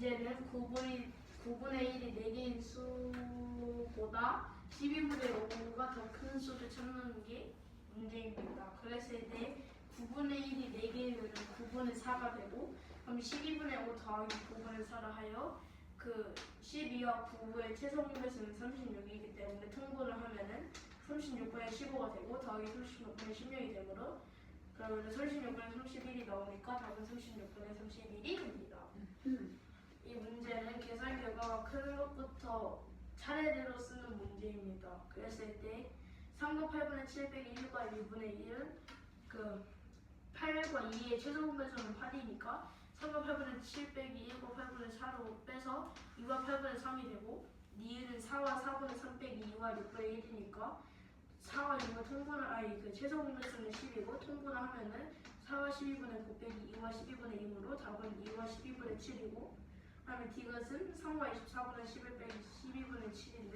문제는 9분의 1이 4개인 수보다 12분의 5가 더 큰 수를 찾는 게 문제입니다. 그랬을 때 9분의 1이 4개면 9분의 4가 되고, 그럼 12분의 5 더하기 9분의 4를 하여 그 12와 9의 최소공배수는 36이기 때문에 통분을 하면은 36분의 15가 되고 더하기 36분의 16이 되므로, 그러면 36분의 31이 나오니까 답은 36분의 31이 됩니다. 이 문제는 계산 결과가 큰 것부터 차례대로 쓰는 문제입니다. 그랬을 때 3과 8분의 7 빼기 1과 2분의 1은 그 8과 2의 최소공배수는 8이니까 3과 8분의 7 빼기 1과 8분의 4로 빼서 2와 8분의 3이 되고, 니은은 4와 4분의 3 빼기 2와 6분의 1이니까 4와 6을 통분을 그 최소공배수는 10이고 통분을 하면은 4와 12분의 9 빼기 2와 12분의 2으로 답은 2와 12분의 7이고, 그다음에 디귿은 3과 24분의 11 빼기 12분의 7인데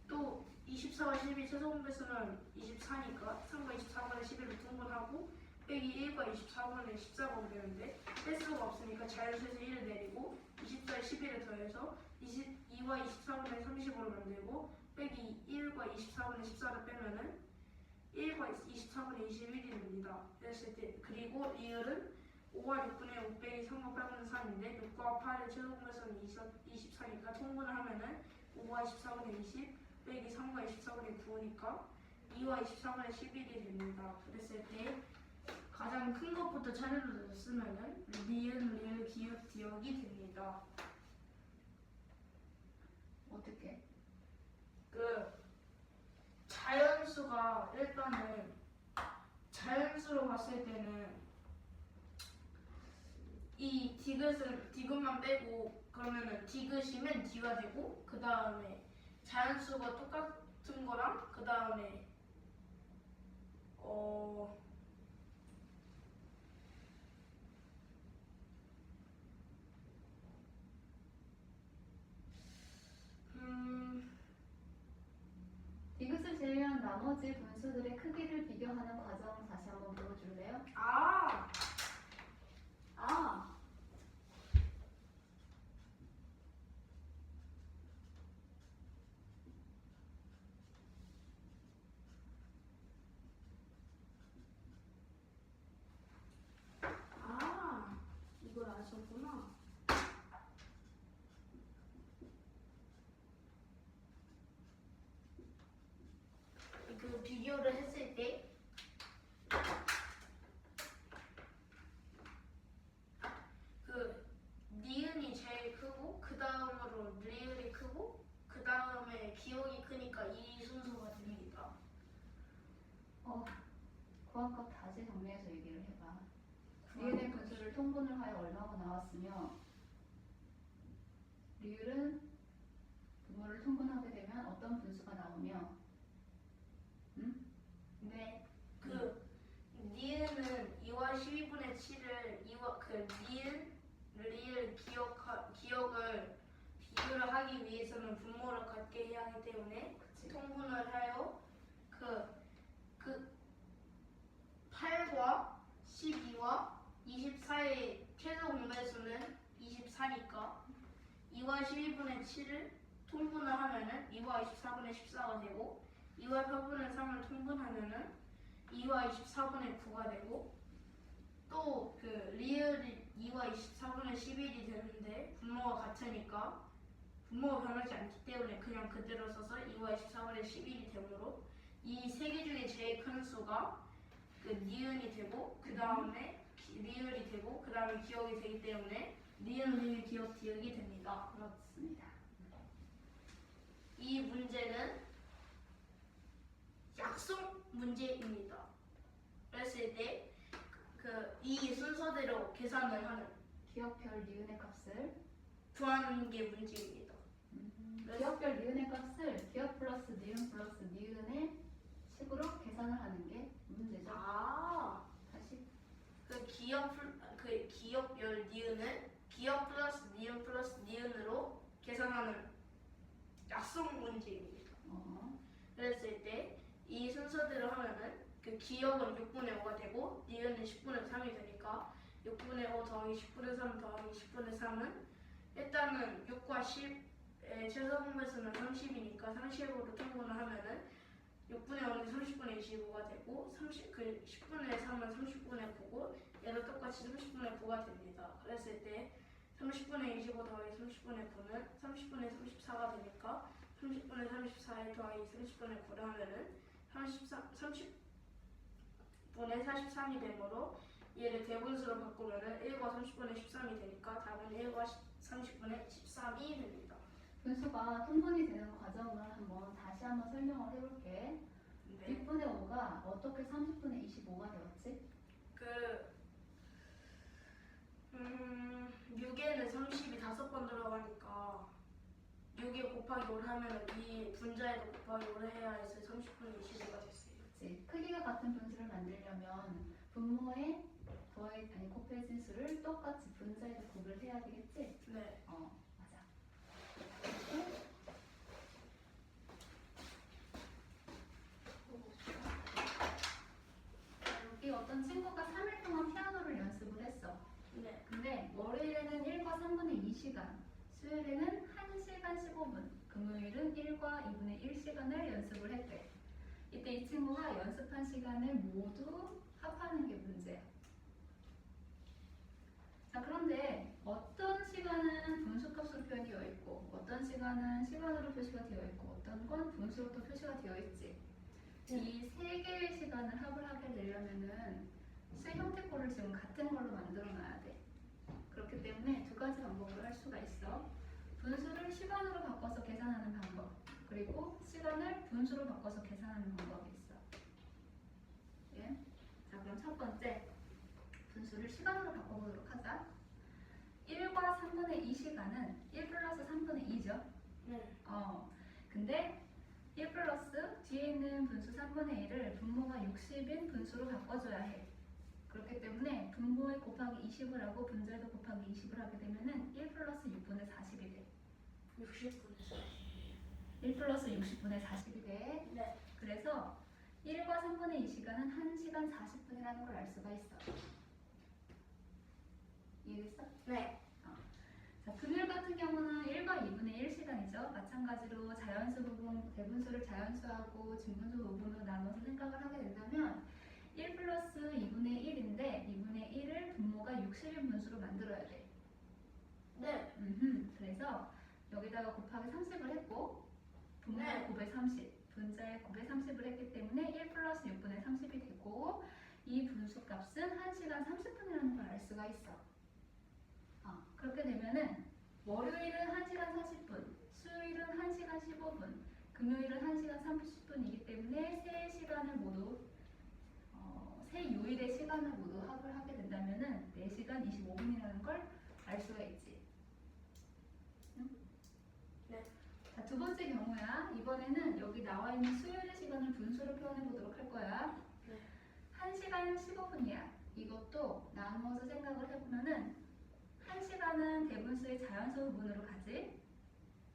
또 24와 12 최소공배수는 24니까 3과 24분의 11을 통분하고 빼기 1과 24분의 14가 되는데 뺄 수가 없으니까 자연수에서 1을 내리고 24에 11을 더해서 2와 24분의 30으로 만들고 빼기 1과 24분의 14를 빼면은 1과 24분의 21이 됩니다. 그랬을 때 그리고 리을은 5와 6분의 5 빼기 3과 8분의 3인데 6과 8의 최소공배수는 24니까 통분을 하면은 5와 24분의 20 빼기 3과 24분의 9니까 2와 24분의 11이 됩니다. 그랬을 때 가장 큰 것부터 차례로 쓰면은 리을, 기역, 디역이 됩니다. 어떻게? 그 자연수가 일단은 자연수로 봤을 때는 이 디귿만 빼고 그러면은 디귿이면 D가 되고, 그 다음에 자연수가 똑같은 거랑 그 다음에 디귿을 제외한 나머지 분수들의 크기를 비교하는 과정 다시 한번 보여줄래요? 이걸 아셨구나. 그 비교를 했을 때 그 니은이 제일 크고 그 다음으로 리을이 크고 그 다음에 기역이 크니까 이 순서가 됩니다. 구한값 다시 정리해서 얘기를 해봐. 리을의 분수를 통분을 하여 얼마가 나왔으며, 리을은 분모를 통분하게 되면 어떤 분수가 나오며, 네. 그 니은은 2와 12분의 7을 니은, 리을, 기역을 비교를 하기 위해서는 분모를 같게 해야 하기 때문에 그치? 통분을 하여 그 8과 12와 24의 최소 공배수는 24니까 2와 12분의 7을 통분을 하면은 2와 24분의 14가 되고, 2와 8분의 3을 통분하면은 2와 24분의 9가 되고, 또 그 리을이 2와 24분의 11이 되는데 분모가 같으니까 분모가 변하지 않기 때문에 그냥 그대로 써서 2와 24분의 11이 되므로 이 세 개 중에 제일 큰 수가 그 니은이 되고 그 다음에 리을이 되고 그 다음에 기역이 되기 때문에 니은, 리을, 기역, 디역이 됩니다. 그렇습니다. 이 문제는 약속 문제입니다. 그랬을 때 이 순서대로 계산을 하는 기역별 니은의 값을 구하는 게 문제입니다. 기역별 니은의 값을 기역 플러스 니은의 식으로 계산을 하는 게 문제죠. 다시 그 기역별 니은을 기역 플러스 니은으로 계산하는 약속 문제입니다. 그랬을 때 이 순서대로 하면은 그 기역은 6분의 5가 되고 니은은 10분의 3이 되니까 6분의 5 더하기 10분의 3 더하기 10분의 3은 일단은 6과 10의 최소 공배수는 30이니까 30으로 통분을 하면은 6분의 5는 30분의 25가 되고 10분의 3은 30분의 9고 얘도 똑같이 30분의 9가 됩니다. 그랬을 때 30분의 25 더하기 30분의 9는 30분의 34가 되니까 30분의 34에 더하기 30분의 9를 하면은 30분의 43이 되므로 얘를 대분수로 바꾸면은 1과 30분의 13이 되니까 답은 1과 30분의 13이 됩니다. 분수가 통분이 되는 과정을 다시 한번 설명을 해볼게. 네. 6분의 5가 어떻게 30분의 25가 되었지? 6에는 30이 5번 들어가니까 6에 곱하기 5를 하면 이 분자에도 곱하기 5를 해야 해서 30분의 25가 됐어요. 그치. 크기가 같은 분수를 만들려면 분모에 곱해진 수를 똑같이 분자에도 곱을 해야 되겠지? 네. 맞아. 여기 어떤 친구가 3일 동안 피아노를 연습을 했어. 네. 근데 월요일에는 1과 3분의 2시간, 수요일에는 1시간 15분, 금요일은 1과 2분의 1시간을 연습을 했대. 이때 이 친구가 연습한 시간을 모두 합하는 게 문제야. 자, 그런데 어떤 시간은 분수값으로 표현되어 있고 어떤 시간은 시간으로 표시가 되어 있고 어떤 건 분수로도 표시가 되어 있지. 이 세 개의 시간을 합을 하게 되려면은 수 형태꼴을 지금 같은 걸로 만들어 놔야 돼. 그렇기 때문에 두 가지 방법으로 할 수가 있어. 분수를 시간으로 바꿔서 계산하는 방법, 그리고 시간을 분수로 바꿔서 계산하는 방법이 있어. 예? 자, 그럼 첫 번째 분수를 시간으로 바꿔보도록 하자. 1과 3분의 2시간은 1 플러스 3분의 2죠. 네. 근데 1 플러스 뒤에 있는 분수 3분의 1을 분모가 60인 분수로 바꿔줘야 해. 그렇기 때문에 분모에 곱하기 20을 하고 분자에도 곱하기 20을 하게 되면은 1 플러스 6분의 40이 돼. 60분에서 1 플러스 60분의 40이 돼. 네. 그래서 1과 3분의 2시간은 1시간 40분이라는 걸 알 수가 있어. 이해됐어? 네. 자, 금요일 같은 경우는 1과 2분의 1시간이죠. 마찬가지로 자연수 부분, 대분수를 자연수하고 진분수 부분으로 나눠서 생각을 하게 된다면 1 플러스 2분의 1인데 2분의 1을 분모가 60인 분수로 만들어야 돼. 네. 그래서 여기다가 곱하기 30을 했고 분모에 네. 곱해 30, 분자에 곱해 30을 했기 때문에 1 플러스 6분의 30이 되고 이 분수 값은 1시간 30분이라는 걸 알 수가 있어. 그렇게 되면은 월요일은 1시간 40분, 수요일은 1시간 15분, 금요일은 1시간 30분이기 때문에 세 시간을 모두 세 요일의 시간을 모두 합을 하게 된다면은 4시간 25분이라는 걸 알 수가 있지. 응? 네. 자, 두 번째 경우야. 이번에는 여기 나와 있는 수요일의 시간을 분수로 표현해 보도록 할 거야. 네. 1시간 15분이야. 이것도 나누어서 생각을 해보면은 1시간은 대분수의 자연수 부분으로 가지.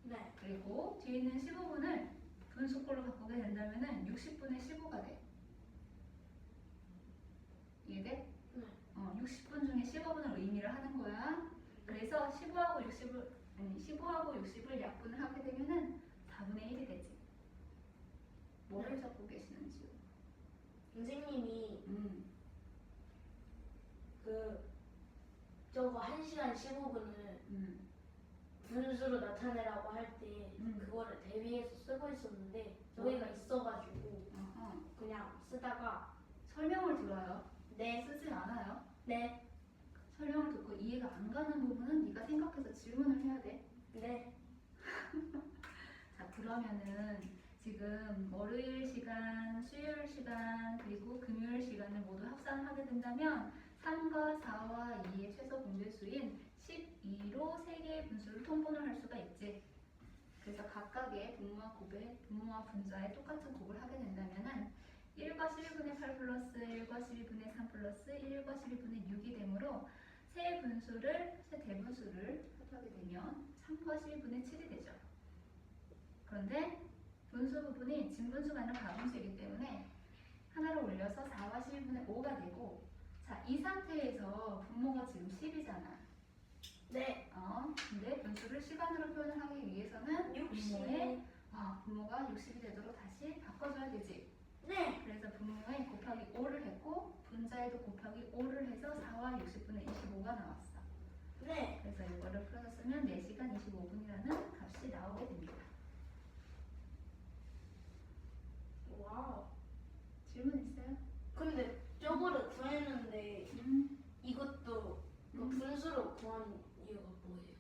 네. 그리고 뒤에 있는 15분을 분수꼴로 바꾸게 된다면은 60분의 15가 돼. 이해돼? 네. 60분 중에 15분을 의미를 하는 거야. 그래서 15하고 60을 약분을 하게 되면은 4분의 1이 되지. 뭐를 적고 계시는지. 선생님이 저거 1시간 15분을 분수로 나타내라고 할 때 그거를 대비해서 쓰고 있었는데 저희가 있어가지고 그냥 쓰다가 설명을 들어요. 네. 쓰지 않아요. 네. 설명을 듣고 이해가 안 가는 부분은 네가 생각해서 질문을 해야 돼. 네. 자, 그러면은 지금 월요일 시간, 수요일 시간, 그리고 금요일 시간을 모두 합산을 하게 된다면 3과 4와 2의 최소 공배수인 12로 3개의 분수를 통분을 할 수가 있지. 그래서 각각의 분모와 분자에 똑같은 곱을 하게 된다면은 1과 12분의 8 플러스 1과 12분의 3 플러스 1과 12분의 6이 되므로 세 대분수를 합하게 되면 3과 12분의 7이 되죠. 그런데 분수 부분이 진분수가 아니라 가분수이기 때문에 하나를 올려서 4와 12분의 5가 되고, 자, 이 상태에서 분모가 지금 10이잖아. 네. 근데 시간으로 표현을 하기 위해서는 60. 분모가 60이 되도록 다시 바꿔줘야 되지. 네. 그래서 분모에 곱하기 5를 했고 분자에도 곱하기 5를 해서 4와 60분의 25가 나왔어. 네. 그래서 이거를 풀어서 쓰면 4시간 25분이라는 값이 나오게 됩니다. 와우. 질문 있어요? 근데 저거를 구했는데 이것도 그 음. 분수로 구한 이유가 뭐예요?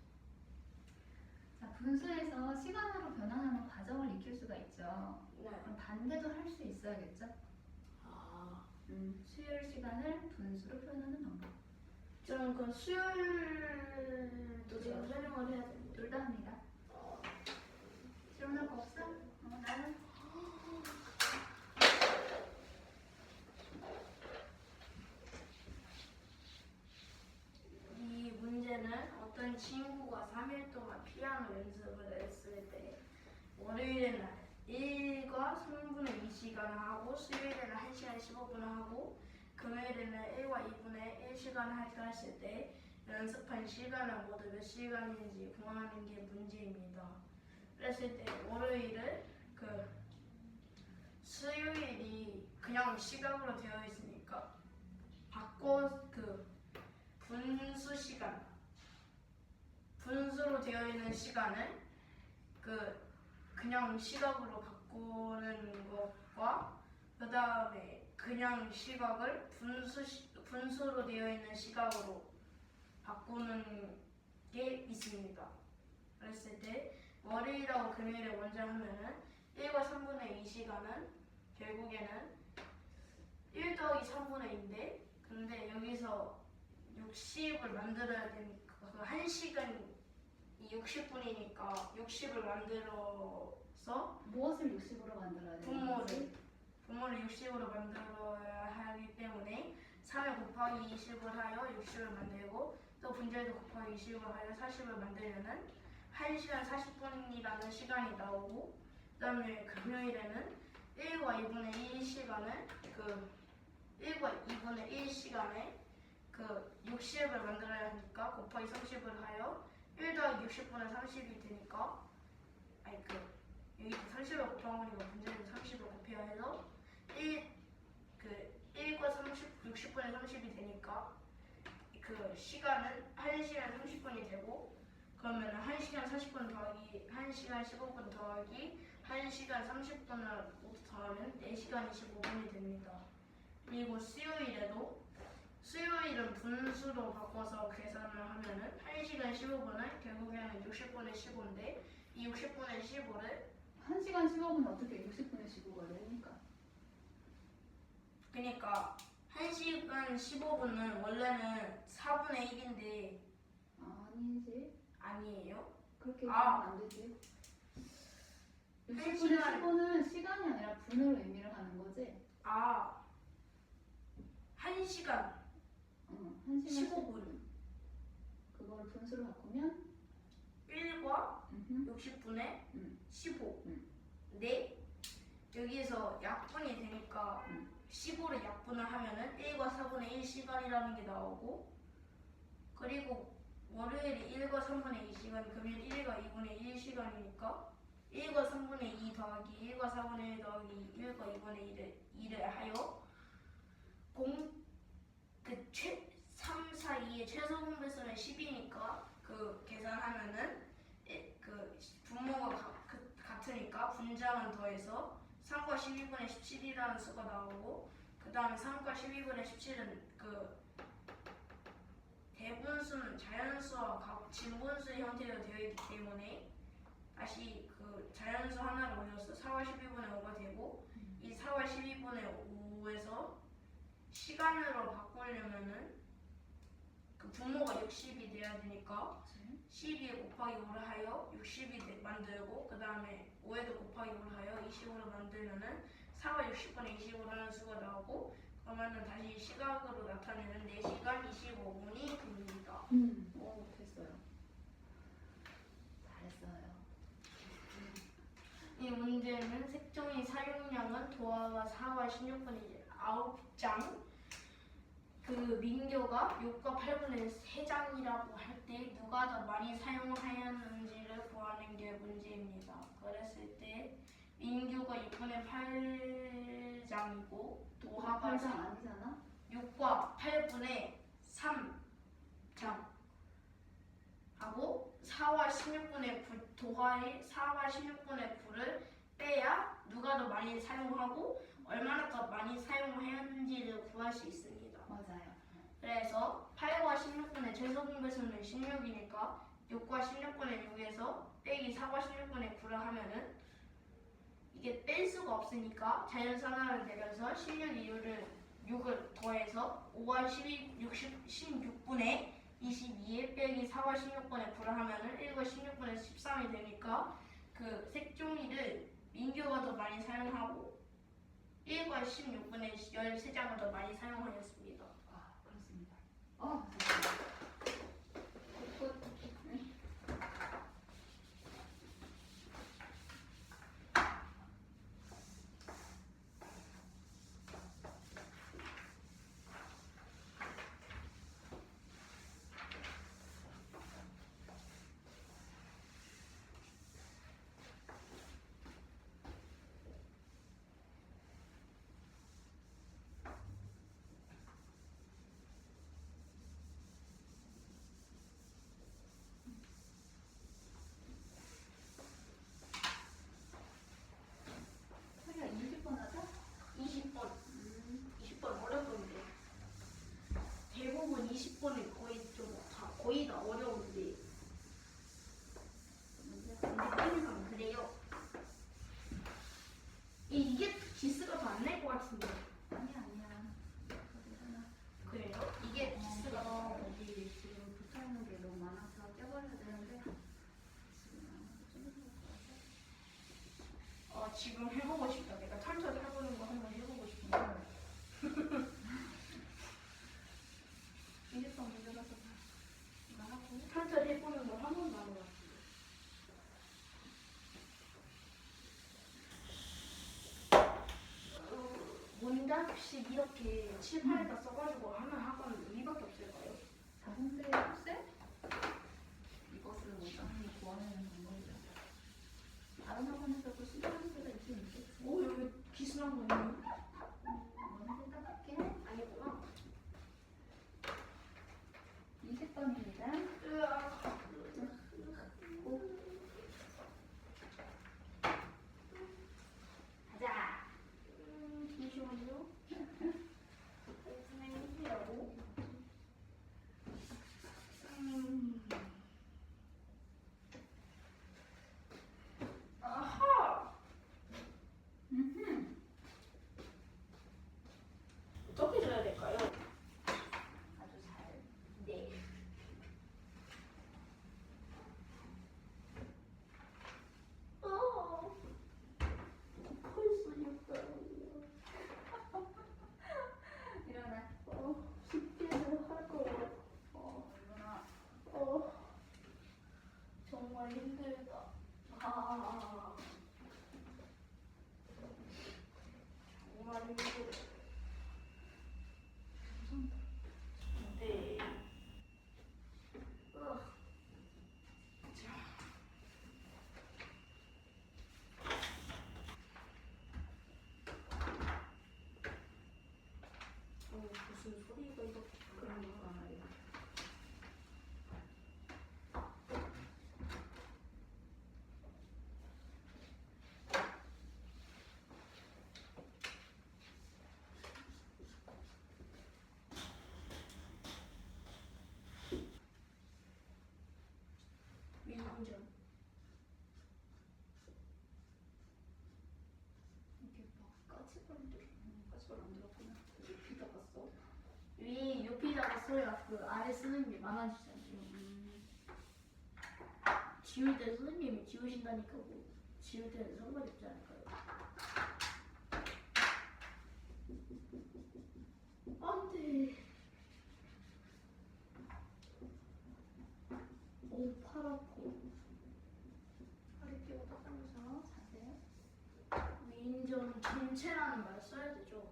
자, 분수에서 시간으로 변환하는 과정을 익힐 수가 있죠. 네. 그럼 반대도 할 수 있어야겠죠? 아. 수열 시간을 분수로 표현하는 방법. 저는 그 수열도 제가 설명을 해야 되는데. 둘 다 합니다. 질문할 거 없어? 나는? 이 문제는 어떤 친구가 3일 동안 피아노 연습을 했을 때 월요일에 날 1과 3분의 2시간을 하고 수요일에는 1시간 15분을 하고 금요일에는 1과 2분의 1시간을 했을 때 연습한 시간을 모두 몇 시간인지 구하는 게 문제입니다. 그랬을 때 월요일을 수요일이 그냥 시각으로 되어 있으니까 바꿔 분수 시간 분수로 되어 있는 시간을 그냥 시각으로 바꾸는 것과 그 다음에 그냥 시각을 분수로 되어 있는 시각으로 바꾸는 게 있습니다. 그랬을 때 월요일하고 금요일에 먼저 하면은 1과 3분의 2시간은 결국에는 1 더하기 3분의 2인데 근데 여기서 60을 만들어야 되니까 그 1시간이 60분이니까 60을 만들어서 무엇을 60으로 만들어야 되는지? 분모를 60으로 만들어야 하기 때문에 3에 곱하기 20을 하여 60을 만들고 또 분자에도 곱하기 20을 하여 40을 만들려는 1시간 40분이라는 시간이 나오고 그 다음에 금요일에는 1과 2분의 1시간을 1과 2분의 1시간에 60을 만들어야 하니까 곱하기 30을 하여 1 더하기 60분의 30이 되니까 여기 30을 곱한 거니까 분자에도 30을 곱해야 해서 1과 60분의 30이 되니까 시간은 1시간 30분이 되고 그러면 1시간 40분 더하기 1시간 15분 더하기 1시간 30분을 모두 더하면 4시간 25분이 됩니다. 그리고 수요일은 분수로 바꿔서 계산을 하면은 1시간 15분을 결국에는 60분의 15인데 이 60분의 15를 1시간 15분 어떻게 60분의 15가 됩니까? 그러니까 1시간 15분은 원래는 4분의 1인데 아니지. 아니에요? 그렇게 아. 하면 안 되지. 60분의 1시간 15는 시간이 아니라 분으로 의미를 하는 거지. 1시간 1시간 15분. 그거를 분수로 바꾸면 1과 60분의 15. 네. 여기에서 약분이 되니까 15를 약분을 하면은 1과 4분의 1시간이라는 게 나오고 그리고 월요일이 1과 3분의 2시간 금요일 1과 2분의 1시간이니까 1과 3분의 2 더하기 1과 4분의 1 더하기 1과 2분의 1을 하여 3, 4, 2의 최소 공배수는 10이니까 계산하면은 분모가 같으니까 분자만 더해서 3과 12분의 17이라는 수가 나오고 그 다음에 3과 12분의 17은 대분수는 자연수와 진분수의 형태로 되어 있기 때문에 다시 자연수 하나를 올려서 4와 12분의 5가 되고 이 4와 12분의 5에서 시간으로 바꾸려면은 분모가 60이 돼야 되니까 12에 곱하기 5를 하여 60이 만들고 그 다음에 5에도 곱하기 5를 하여 20으로 만들면은 4와 60분의 20으로 하는 수가 나오고 그러면은 다시 시각으로 나타내는 4시간 25분이 됩니다. 오, 됐어요. 잘했어요. 이 문제는 색종이 사용량은 도화가 4와 16분의 9장 민교가 6과 8분의 3장이라고 할 때 누가 더 많이 사용하였는지를 민규가 6분의 8장이고 도하가 8장 아니잖아? 6과 8분의 3장 하고 4와 16분의 9 도하의 4와 16분의 9를 빼야 누가 더 많이 사용하고 얼마나 더 많이 사용했는지를 구할 수 있습니다. 맞아요. 그래서 8과 16분의 최소분배수는 16이니까 6과 16분의 6에서 빼기 4과 16분의 9를 하면은 이게 뺄 수가 없으니까 자연산화를 내려서 16이유를 6을 더해서 5와 16분의 22에 빼기 4와 16분의 9를 하면은 1과 16분의 13이 되니까 그 색종이를 민규가 더 많이 사용하고 1과 16분의 13장을 더 많이 사용하였습니다. 아, 그렇습니다. 감사합니다. 소리야 20번 하자? 20번. 20번 어렵던데. 대부분 20번은 거의 다 어려운데. 근데 항상 그래요. 이게 기스가 더 안 날 것 같은데. 아니야. 그래요? 이게 기스가 더. 여기 지금 붙어있는 게 너무 많아서 떼버려야 되는데 지금 해보고 싶다. 내가 털털 해보는 거 한번 해보고 싶은데. 20번 문제라서 이거 하고 털털 해보는 거 한 번도 안 해봤어. 문답식 이렇게 칠판에다 써가지고 하는 학원은 여기밖에 없을까요? 자동대 학생? 이것을 원장님이 구하는 방법이다. 다른 학원에서도 신청하는 데가 있긴 있겠지. 여기 기술한 거 있네요? 먼저 닦을게. 아니구나. 20번입니다. 으악. 가자. 잠시만요. 선생님 해주라고. 아하. 어떻게 줘야 될까요? 아주 잘. 네. 벌써 6단이야. 일어나. 숙제를 할 거 같아. 일어나. 정말 힘들다. 정말 힘들다. 네. 자. 무슨 소리가 이렇게 그런 거가 말이야. 미운전. 이게 막 까치발들. 까치발 안 들었구나. 피 닦았어. 위 옆에다가 써야 그 아래 쓰는 게 많아지잖아요. 지울 때 선생님이 지우신다니까 뭐 지울 때는 상관없지 않을까요? 안돼. 팔 아파. 허리 펴고 닦으면서 자세. 위인전 전체라는 말 써야 되죠.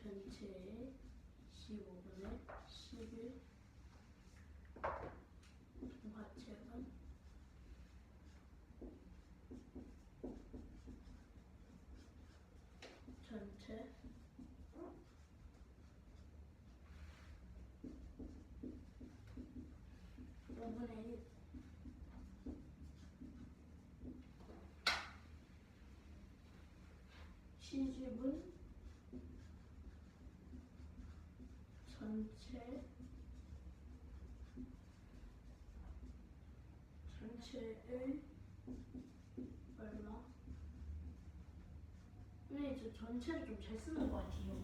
전체 15분의 11 동화책은 전체 5분의 1 시집은 전체의 얼마? 근데 저 전체를 좀 잘 쓰는 것 같아요.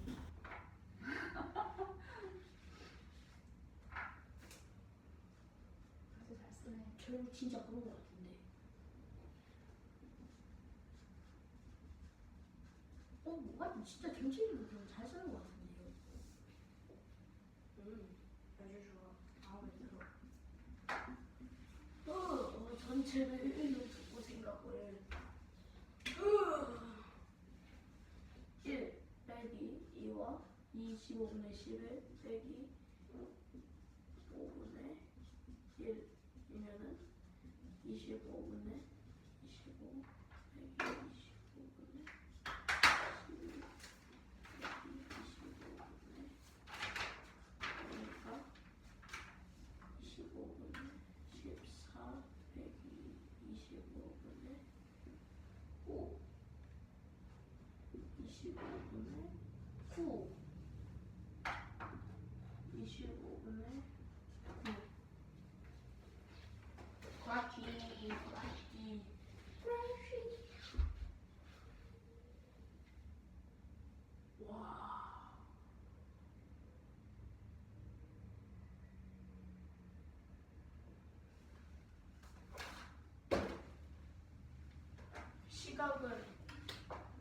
아주 잘 쓰네. 저 진짜 그런 것 같은데. 뭐가 진짜 전체적으로 좀 잘 쓰는 것 같은데요. 아주 좋아. 마음에 들어. 전체를 1로 두고 생각을. 1 빼기 2와 25분의 11 빼기 5분의 1이면은 25분의 25 빼기 25분의 11 빼기 25분의 그러니까 25분의 14 빼기 25분의 5 25분의 9 25분의 9 과기 와 시각은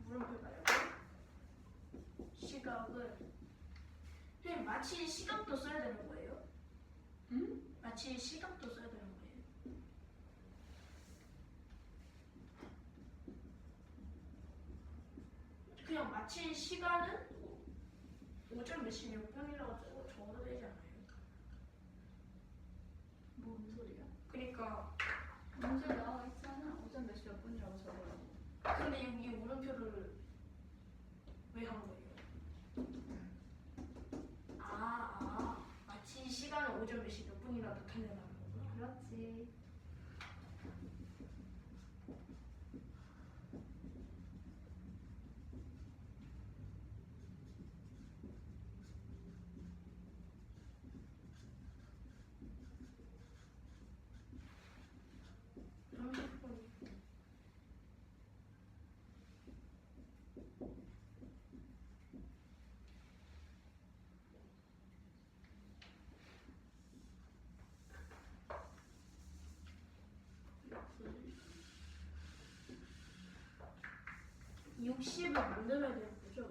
물음표 말고 시각은 선생님 마치 시각도 써야 되는 거예요? 응? 마치 시각도 써야 되는 거예요? 그냥 마치 시간은 5점 몇십 몇 분이라고 적어도 되지 않아요? 뭔 소리야? 그러니까 문제 나와 있잖아. 오전 몇 시 몇 분이라고 적으라고. 근데 여기 물음표를 왜 한 거예요? 마치 시간은 5점 몇십 몇 분이라도 달려나는 거구나. 그렇지. 육십을 만들어야 되는 거죠?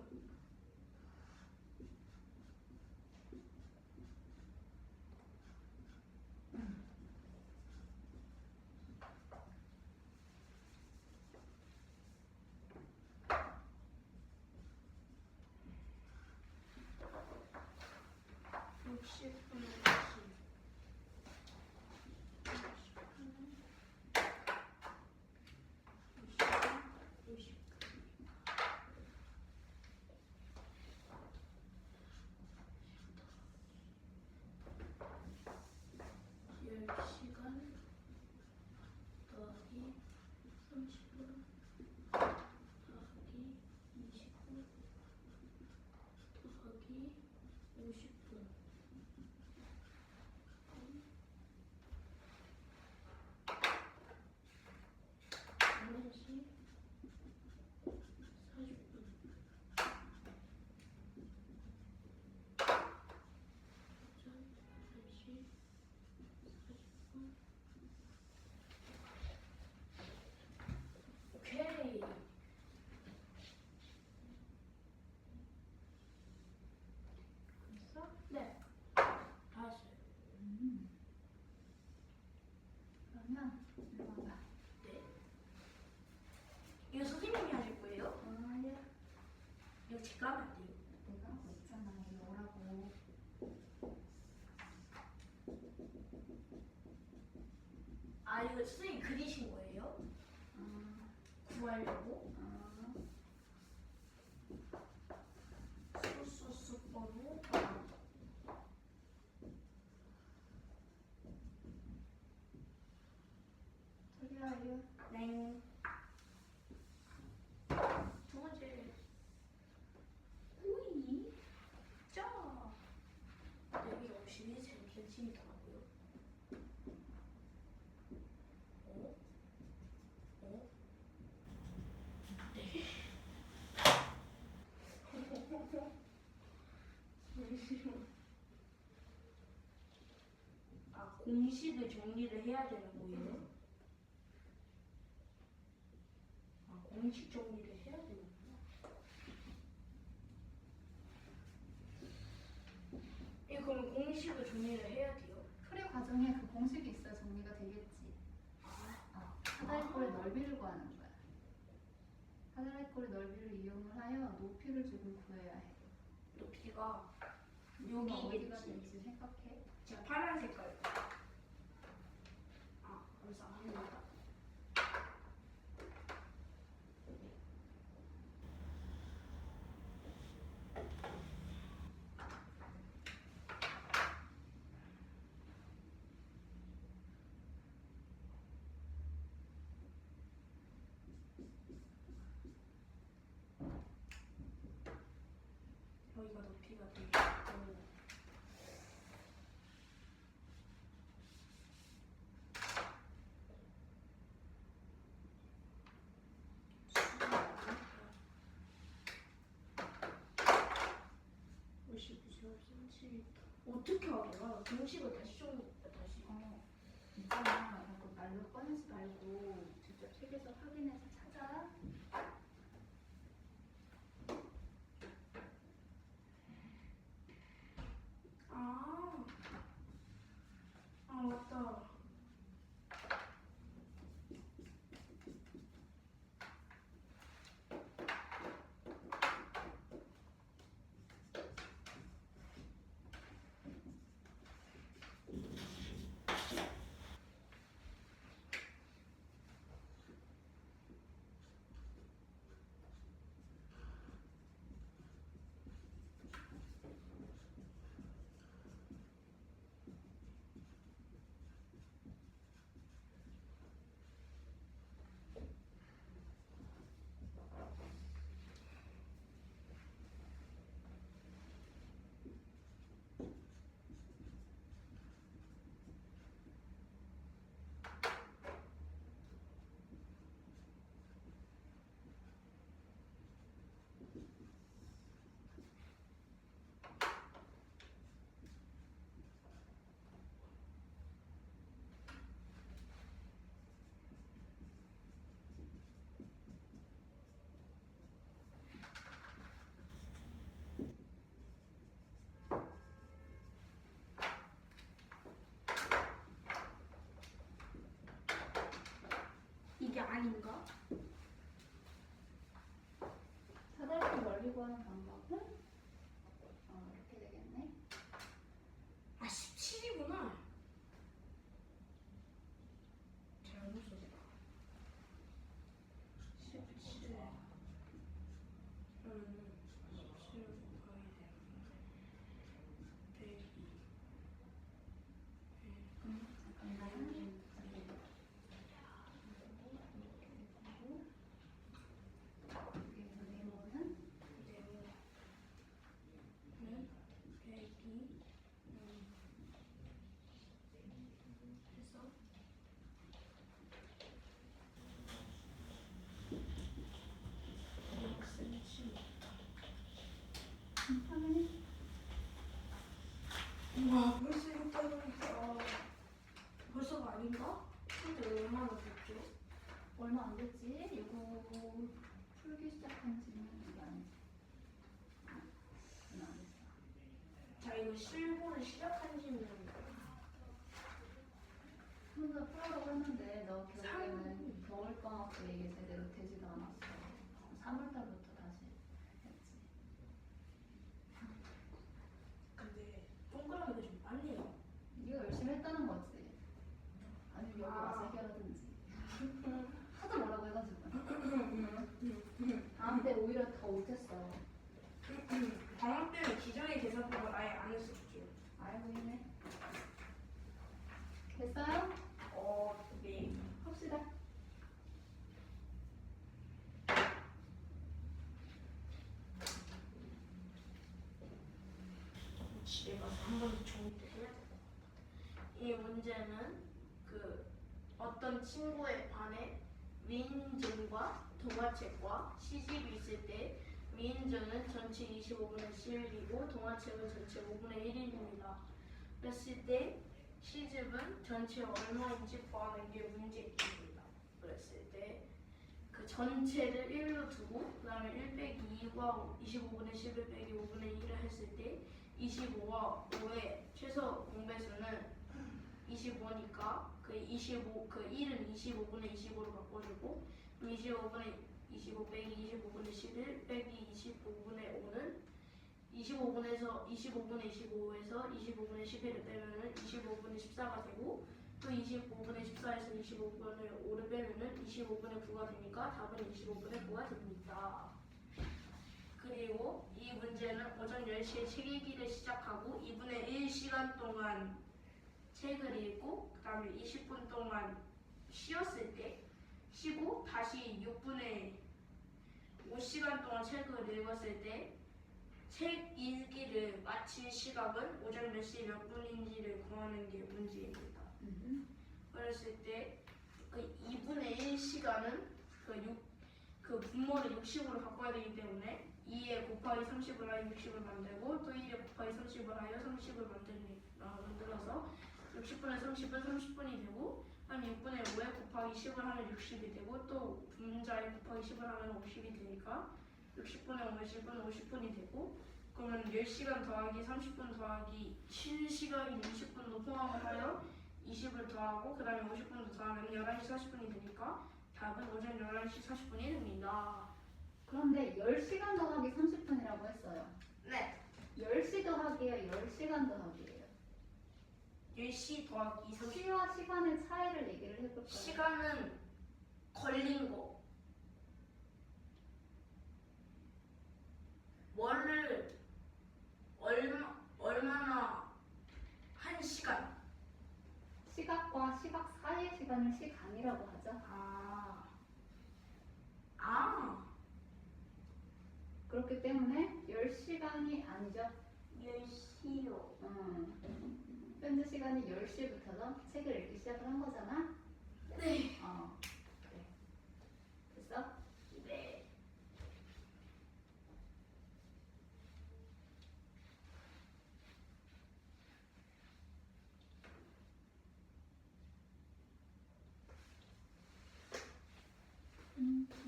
육십 분의 60 10시간 더하기 30분 더하기 20분 더하기 50분 1시 40분 오전 8시 40분 오케이 됐어? 네 다 했어요 그러면 이리 와봐. 네 이거 선생님이 하실 거예요? 아니야. 이거 제가 하면 안 돼요 내가 하고 있잖아. 이리 오라고. 아 이거 선생님 그리신 거예요? 구하려고? 수수수번호 소리하여. 네. 두 번째 호이. 짜. 여기 없이 제일 괜찮더라고요. 어? 어? 네. 아 공식을 정리를 해야 되는 거예요? 아 공식 정리를 해야 되는구나. 예, 그럼 공식을 정리를 해야 돼요? 풀이 과정에 그 공식이 있어야 정리가 되겠지. 사다리꼴의 넓이를 구하는 거야. 사다리꼴의 넓이를 이용을 하여 높이를 조금 구해야 해. 높이가 높이가 어디가 여기겠지. 될지 생각해. 제가 파란 색깔. 아, 감사합니다. 여기가 높이가 되겠고. 어떻게 하더라? 공식을 다시 다시. 있잖아. 자꾸 말로 꺼내지 말고 직접 책에서 확인해서 찾아. 아, 아 맞다. 이게 아닌가? 사다리꼴 넓이 구하는 방법은 이렇게 되겠네. 아 17이구나. 잘못 썼다. 17. 17 곱하기 102. 잠깐만. 여기에서 네모는 네모는 102. 해서 6cm. 확인해. 와 벌써 이렇게 벌써가 아닌가? 근데 얼마나 됐죠? 얼마 안 됐지? 이거 풀기 시작한 지는 이게 아니지. 얼마 안 됐어. 자 이거 실고를 시작한 지는 혼자 풀어라고 했는데 너 결국에는 겨울방학 때 이게 제대로 되지도 않았어. 3월달부터 다시 했지. 근데 동그라미가 좀 빨리 해요. 네가 열심히 했다는 거지. 아니면 여기 아. 와서 해결하든 교실에 가서 한 번 더 정리를 해야 될 것 같아요. 이 문제는 그 어떤 친구의 반에 미인전과 동화책과 시집이 있을 때 미인전은 전체 25분의 1이고 동화책은 전체 5분의 1입니다. 그랬을 때 시집은 전체 얼마인지 구하는 게 문제입니다. 그랬을 때 그 전체를 1로 두고 그 다음에 1 빼기 2과 25분의 10을 빼기 5분의 1을 했을 때 25와 5의 최소 공배수는 25니까 그 1은 25분의 25로 바꿔주고 25 빼기 25분의 11 빼기 25분의 5는 25분의 25에서 25분의 11을 빼면은 25분의 14가 되고 또 25분의 14에서 25분의 5를 빼면은 25분의 9가 되니까 답은 25분의 9가 됩니다. 그리고 이 문제는 오전 10시에 책 읽기를 시작하고 2분의 1시간 동안 책을 읽고 그 다음에 20분 동안 쉬었을 때 쉬고 다시 6분의 5시간 동안 책을 읽었을 때 책 읽기를 마친 시각은 오전 몇 시 몇 분인지를 구하는 게 문제입니다. 그랬을 때 그 2분의 1시간은 그 분모를 60으로 바꿔야 되기 때문에 2에 곱하기 30을 하여 60을 만들고 또 1에 곱하기 30을 하여 30을 만들어서 60분의 30은 30분이 되고 한 6분의 5에 곱하기 10을 하면 60이 되고 또 분자에 곱하기 10을 하면 50이 되니까 60분의 50은 50분이 되고 그러면 10시간 더하기 30분 더하기 7시간인 20분도 포함을 하여 20을 더하고 그 다음에 50분도 더하면 11시 40분이 되니까 답은 오전 11시 40분이 됩니다. 그런데 10시간 더하기 30분이라고 했어요. 네. 10시 더하기예요? 10시간 더하기예요? 10시 더하기 30분. 시와 시간의 차이를 얘기를 해볼까요? 시간은 걸린 거. 뭐를 얼마나 한 시간. 시각과 시각 사이의 시간을 시간이라고 하죠. 그렇기 때문에 10시간이 아니죠. 10시요. 현재 시간이 10시부터서 책을 읽기 시작을 한 거잖아. 네. 그래. 됐어? 네.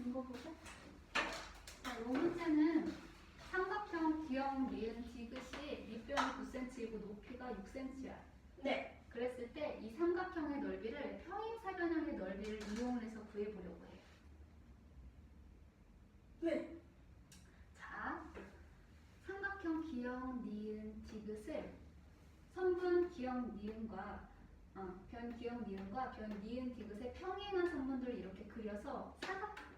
이거 보고. 자, 이 문제는 삼각형 기역, 니은, 디귿이 밑변이 9cm이고 높이가 6cm야. 네. 그랬을 때 이 삼각형의 넓이를 평행사변형의 넓이를 이용을 해서 구해보려고 해. 네. 자, 삼각형 기역, 니은, 디귿을 선분 기역, 니은과 변 기역, 니은과 변 니은, 디귿의 평행한 선분들을 이렇게 그려서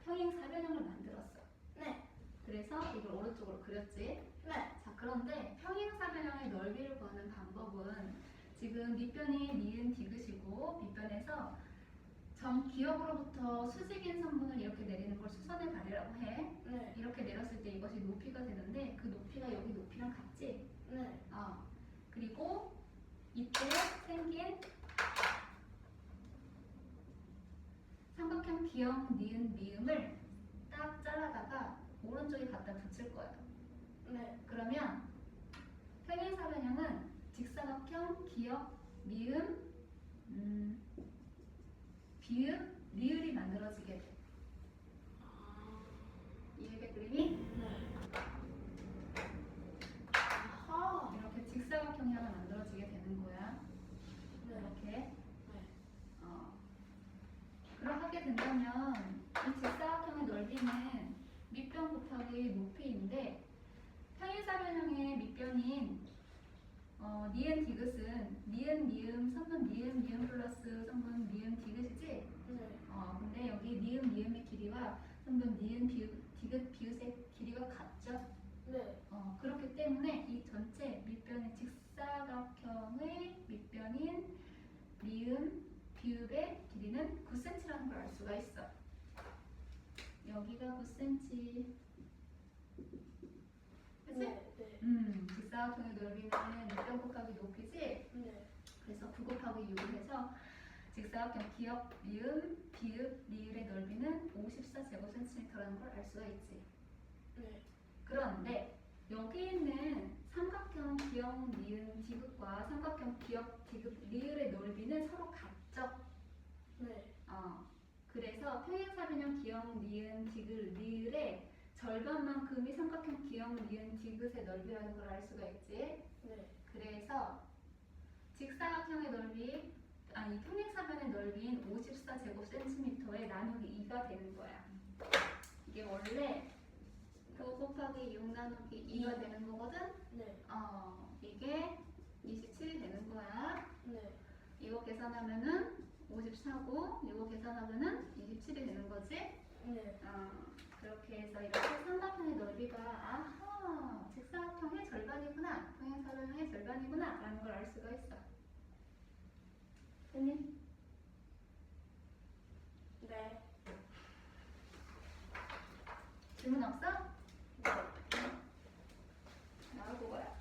평행사변형을 만들었어. 네. 그래서 이걸 오른쪽으로 그렸지. 네. 자, 그런데 평행사변형의 넓이를 구하는 방법은 지금 밑변이 니은 디귿이고 밑변에서 정 기역으로부터 수직인 선분을 이렇게 내리는 걸 수선의 발이라고 해. 네. 이렇게 내렸을 때 이것이 높이가 되는데 그 높이가 여기 높이랑 같지? 네. 그리고 이때 생긴 삼각형 기역, 니은, 미음을 딱 잘라다가 오른쪽에 갖다 붙일 거예요. 네. 그러면 평행사변형은 직사각형, 기역, 미음, 비읍, 리을이 만들어지게 돼. 이해돼 그림이? 네. 이렇게 직사각형이 하나 만들어지게 되는 거야. 네. 이렇게. 그렇게 된다면 이 직사각형의 넓이는 밑변 곱하기 높이인데 평행사변형의 밑변인 니은 디귿은 니은 미음 선분 니은 미음 플러스 선분 미음 디귿이지? 네. 근데 여기 니은 미음의 길이와 선분 니은 디귿 비읍의 길이가 같죠? 네. 그렇기 때문에 이 전체 밑변의 직사각형의 밑변인 미음 비읍의 길이는 9cm라는 걸 알 수가 있어. 여기가 9cm. 그치? 네. 직사각형의 넓이는 6 곱하기 높이지? 네. 그래서 9 곱하기 6을 해서 직사각형 기역, 미음, 비읍, 리을의 넓이는 54제곱센티미터라는 걸 알 수가 있지. 네. 그런데 여기 있는 삼각형 기역, 미음, 디귿과 삼각형 기역, 디귿, 리을의 넓이는 서로 같죠? 네. 그래서 평행사변형 기역, 니은, 디귿, 리을의 절반만큼이 삼각형 기역, 니은, 디귿의 넓이라는 걸 알 수가 있지. 네. 그래서 직사각형의 넓이, 아니 평행사변의 넓이인 54제곱센티미터에 나누기 2가 되는 거야. 이게 원래 9 곱하기 6 나누기 2가 되는 거거든? 네. 이게 27이 되는 거야. 네. 이거 계산하면은 54고 이거 계산하면은 27이 되는 거지? 네. 그렇게 해서 이렇게 삼각형의 넓이가 아하 직사각형의 절반이구나 평행사변형의 절반이구나 라는 걸 알 수가 있어. 됐니? 네. 질문 없어? 나올 거야.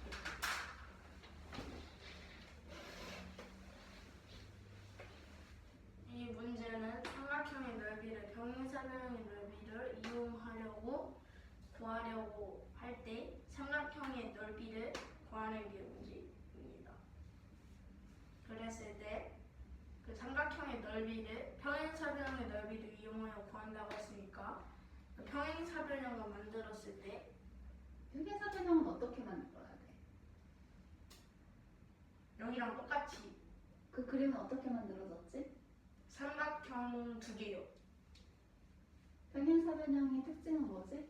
이 문제는 삼각형의 넓이를 평행사변형의 넓이를 이용하려고 구하려고 할 때 삼각형의 넓이를 구하는 게 문제입니다. 그랬을 때 그 삼각형의 넓이를 평행사변형의 넓이를 이용하여 구한다고 했으니까 그 평행사변형을 만들었을 때 평행사변형은 어떻게 만들어야 돼? 여기랑 똑같이 그 그림은 어떻게 만들어졌지? 삼각형 두 개요. 평행사변형의 특징은 뭐지?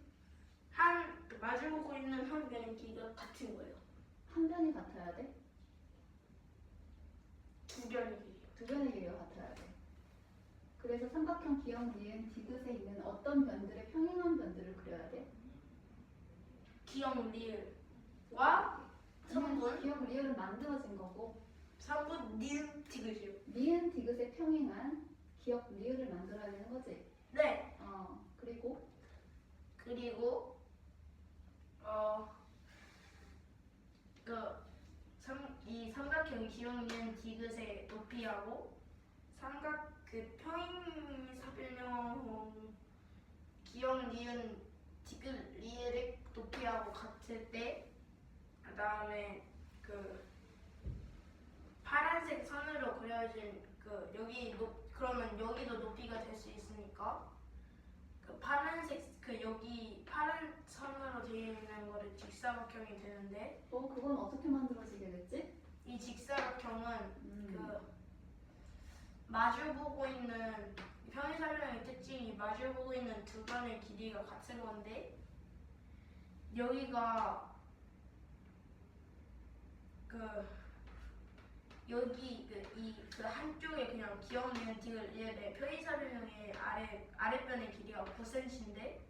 그 마주보고 있는 한 변의 길이가 같은 거예요. 한 변이 같아야 돼? 두 변의 길이요. 두 변의 길이가 같아야 돼. 그래서 삼각형 기역, 니은, 디귿에 있는 어떤 변들의 평행한 변들을 그려야 돼? 기역 리을과 성분 기역, 리을은 만들어진 거고 3분 니은 디귿이요. 니은, 디귿의 평행한 기역, 리을을 만들어야 되는 거지. 네. 그리고 그리고 이 삼각형 기역 니은 디귿의 높이하고 그 평행사변형 기역 니은 디귿 리을의 높이하고 같을 때 그다음에 그 파란색 선으로 그려진 그러면 여기도 높이가 될 수 있으니까 그 파란색 여기 파란 선으로 되어 있는 거를 직사각형이 되는데 그건 어떻게 만들어지게 됐지? 이 직사각형은 마주보고 있는 평행사변형의 특징이 마주보고 있는 두 변의 길이가 같은 건데 여기가 여기 그 한쪽에 그냥 기억 니은 디귿 리을의 평행사변형의 아랫변의 길이가 9cm인데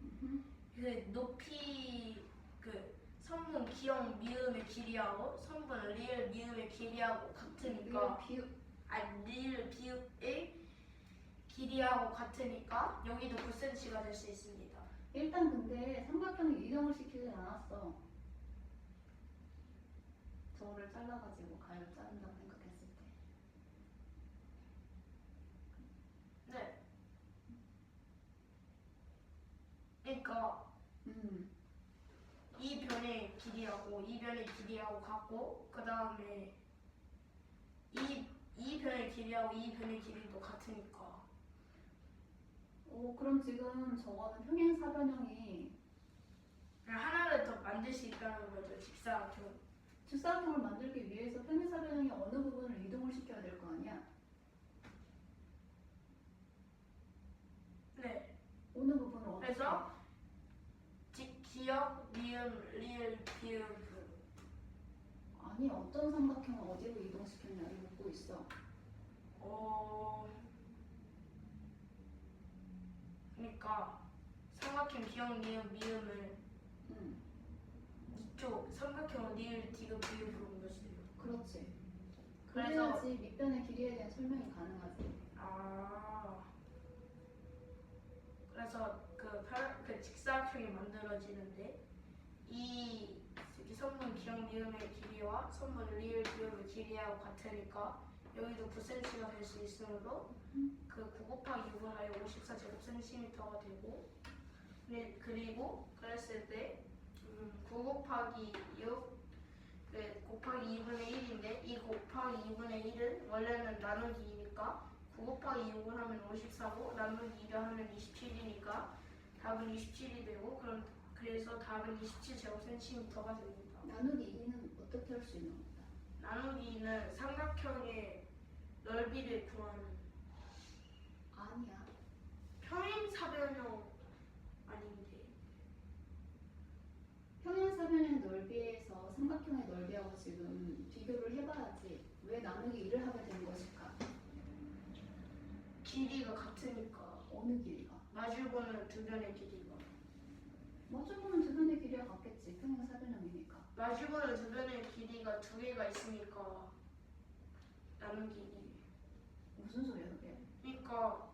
그 높이 선분 기억 미음의 길이하고 선분 리을 미음의 길이하고 같으니까 리을 비읍의 길이하고 같으니까 여기도 9cm가 될 수 있습니다. 일단 근데 삼각형을 이동을 시키지 않았어. 저를 잘라가지고 가위로 자른다고 생각했을 때. 네. 그러니까 이 변의 길이하고 이 변의 길이하고 같고 그 다음에 이 변의 길이하고 이 변의 길이도 같으니까. 그럼 지금 저거는 평행사변형이 그냥 하나를 더 만들 수 있다는 거죠. 직사각형을 만들기 위해서 평행사변형의 어느 부분을 이동을 시켜야 될 거 아니야? 네. 어느 부분을 어떻게? 그래서 기역, 미음, 리을, 비읍. 아니 어떤 삼각형을 어디로 이동시켰냐를 묻고 있어. 그러니까 삼각형 기역, 미음, 미음을 이쪽 삼각형 리을, 디귿, 비읍으로 옮겼어요. 그렇지. 그래서 그래야지 밑변의 길이에 대한 설명이 가능하지. 그래서 그 직사각형이 만들어지는데 이 선분 니은의 길이와 선분 리을 기울의 길이하고 같으니까 여기도 9cm가 될 수 있으므로 그 9 곱하기 6분의 54제곱cm가 되고 그리고 그랬을 때 9 곱하기 6 곱하기 2분의 1인데 이 곱하기 2분의 1은 원래는 나누기 2니까 9 곱하기 6을 하면 54고 나누기 2를 하면 27이니까 답은 27이 되고 그래서 답은 27제곱cm가 됩니다. 나누기 2는 어떻게 할 수 있는 거다? 나누기 2는 삼각형의 넓이를 구하는 아니야. 평행사변형 아닌데 평행사변의 넓이에서 삼각형의 넓이하고 지금 비교를 해봐야지. 왜 나누기 2를 하게 된 것일까? 길이가 같으니까 어느 길이가? 마주보는 두 변의 길이가 마주보는 두 변의 길이가 같겠지. 평행사변형이니까. 마주보는 두 변의 길이가 두 개가 있으니까 나누기 2. 무슨 소리야 그게? 그러니까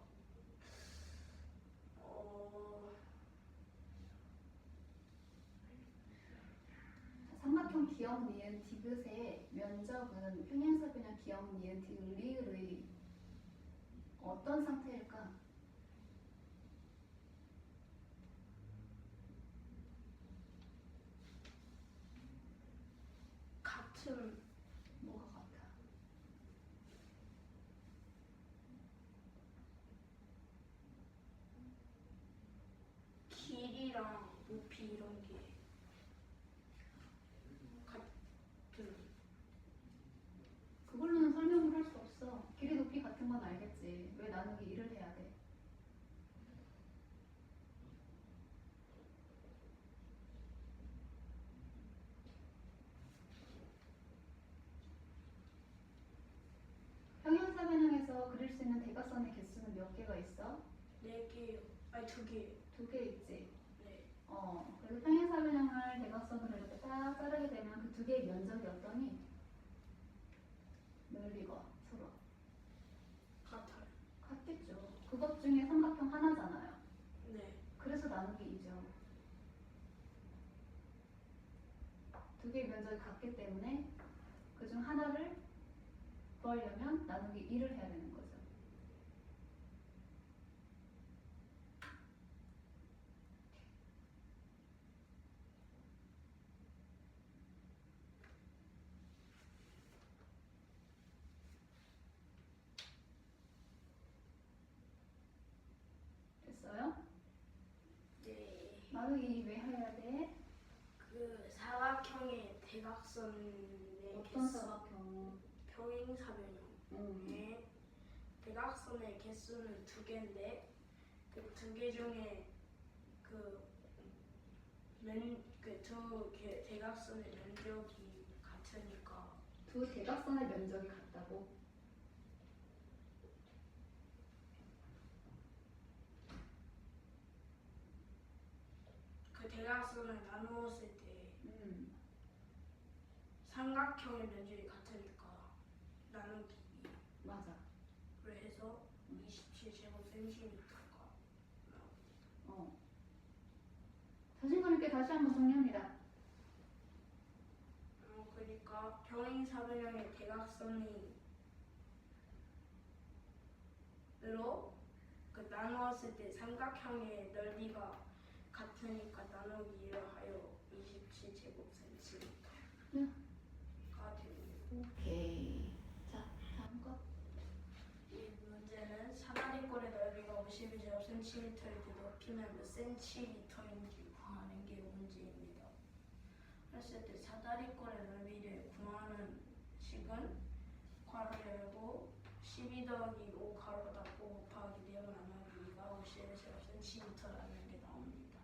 삼각형 기억 니은 디귿의 면적은 평행사변형 기억 니은 디귿 리을의 어떤 상태일까? 같은 뭐가 같아? 길이랑 높이 이런 게 같은 그걸로는 설명을 할 수 없어. 길이 높이 같은 건 알겠지. 왜 나누기 1을 해야 돼? 평행사변형에서 그릴 수 있는 대각선의 개수는 몇 개가 있어? 4개요. 아니 2개. 2개 있지. 네. 그래서 평행사변형을 대각선으로 이렇게 딱 자르게 되면 그 두 개의 면적이 어떠니? 넓이가 서로 같아요. 같겠죠. 그것 중에 삼각형 하나잖아요. 네. 그래서 나누기 2죠. 두 개의 면적이 같기 때문에 그중 하나를 구하려면 나누기 1을 해야 되는 거죠. 됐어요? 네. 나누기 2 왜 해야 돼? 그 사각형의 대각선의 어떤 개수, 사각형? 평행사변형. 네. 대각선의 개수는 2개인데 그 2개 중에 두 대각선의 면적이 같으니까 두 대각선의 면적이 같다고? 그 대각선을 나누었을 때 음, 삼각형의 면적이 같으니까 나누기 2. 맞아. 그래서 27제곱cm가 나옵니다. 자신감 있게 다시 한번 정리합니다. 그러니까 평행사변형의 대각선이 으로 나누었을 때 삼각형의 넓이가 같으니까 나누기 1을 하여 27제곱cm가 네. 됩니다. 오케이. 자, 다음 거. 이 문제는 사다리꼴의 넓이가 52제곱cm일 때 높이는 몇 cm인지 구하는 게 문제입니다. 그랬을 때 사다리꼴의 넓이를 구하는 식은 괄호 열고 12 더하기 5 가로 닫고 곱하기 4번 나누기 2가 51제곱cm라는 게 나옵니다.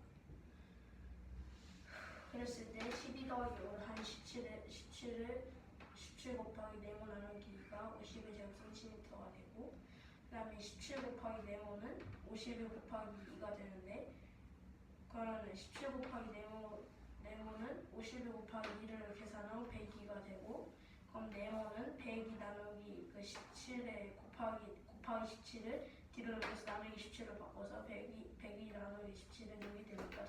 그랬을 때 12 더하기 5를 한 17 곱하기 4번 나누기 2가 51제곱cm가 되고 그 다음에 17 곱하기 4번은 51 곱하기 2가 되는데 그러면 17 곱하기 4번은 51 곱하기 2를 계산하면 102가 되고 그럼 네모는 102 나누기 그 17에 곱하기 17을 뒤로 넘겨서 나누기 17을 바꿔서 102 나누기 17을 넣게 되니까